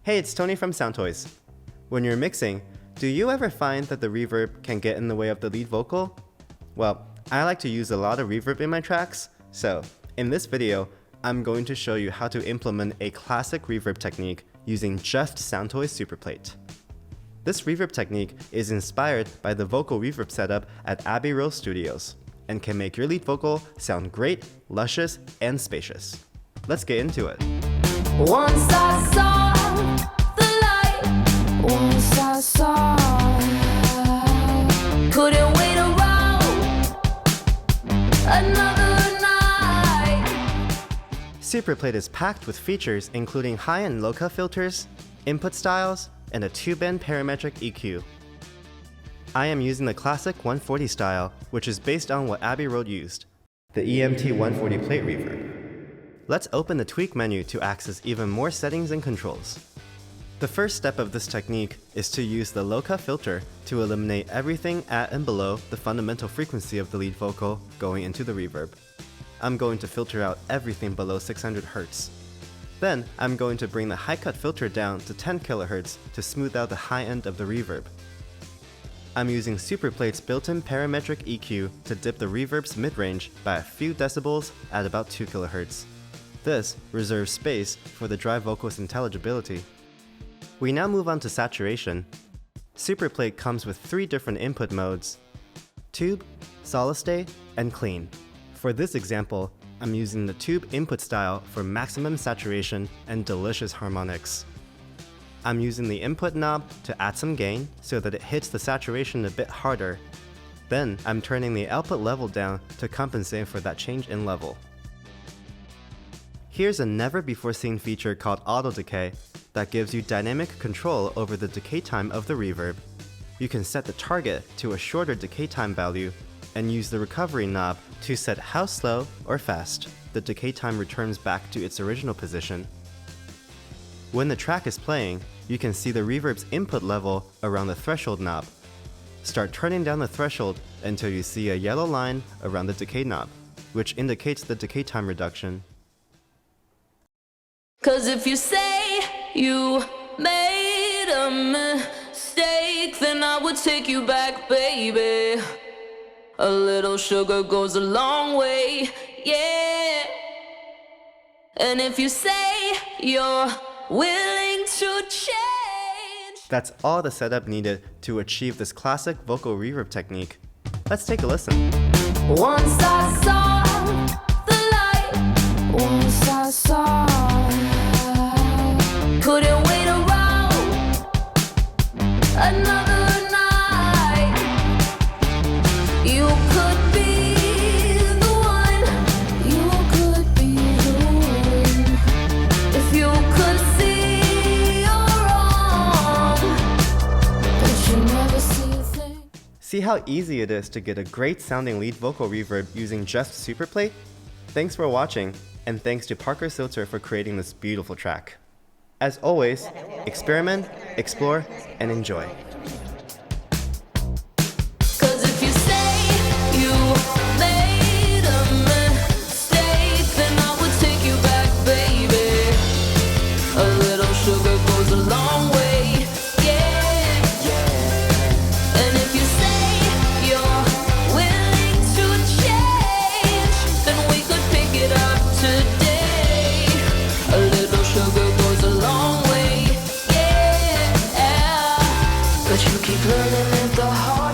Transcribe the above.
Hey, it's Tony from Soundtoys. When you're mixing, do you ever find that the reverb can get in the way of the lead vocal? Well, I like to use a lot of reverb in my tracks, so in this video, I'm going to show you how to implement a classic reverb technique using just Soundtoys SuperPlate. This reverb technique is inspired by the vocal reverb setup at Abbey Road Studios and can make your lead vocal sound great, luscious, and spacious. Let's get into it. Once I saw the light, once I saw, couldn't wait around another night. SuperPlate is packed with features including high and low cut filters, input styles, and a 2-band parametric EQ. I am using the classic 140 style, which is based on what Abbey Road used, the EMT 140 plate reverb. Let's open the tweak menu to access even more settings and controls. The first step of this technique is to use the low cut filter to eliminate everything at and below the fundamental frequency of the lead vocal going into the reverb. I'm going to filter out everything below 600 Hz. Then I'm going to bring the high cut filter down to 10 kHz to smooth out the high end of the reverb. I'm using SuperPlate's built-in parametric EQ to dip the reverb's mid-range by a few decibels at about 2 kHz. This reserves space for the dry vocal's intelligibility. We now move on to saturation. SuperPlate comes with 3 different input modes: tube, solid state, and clean. For this example, I'm using the tube input style for maximum saturation and delicious harmonics. I'm using the input knob to add some gain so that it hits the saturation a bit harder. Then I'm turning the output level down to compensate for that change in level. Here's a never-before-seen feature called auto decay that gives you dynamic control over the decay time of the reverb. You can set the target to a shorter decay time value and use the recovery knob to set how slow or fast the decay time returns back to its original position. When the track is playing, you can see the reverb's input level around the threshold knob. Start turning down the threshold until you see a yellow line around the decay knob, which indicates the decay time reduction. 'Cause if you say you made a mistake, then I would take you back, baby. A little sugar goes a long way, yeah. And if you say you're willing to change. That's all the setup needed to achieve this classic vocal reverb technique. Let's take a listen. Once I saw the light, once I saw, couldn't wait around another night. You could be the one, you could be the one. If you could see you're wrong, but you never see a thing. See how easy it is to get a great sounding lead vocal reverb using just SuperPlate? Thanks for watching, and thanks to Parker Silter for creating this beautiful track. As always, experiment, explore, and enjoy. 'Cause if you say you made a mistake, then I would take you back, baby. A little sugar goes a long way, yeah. And if you say you're willing to change, then we could pick it up today. A little sugar goes a long way, yeah. But you keep learning it the hard way.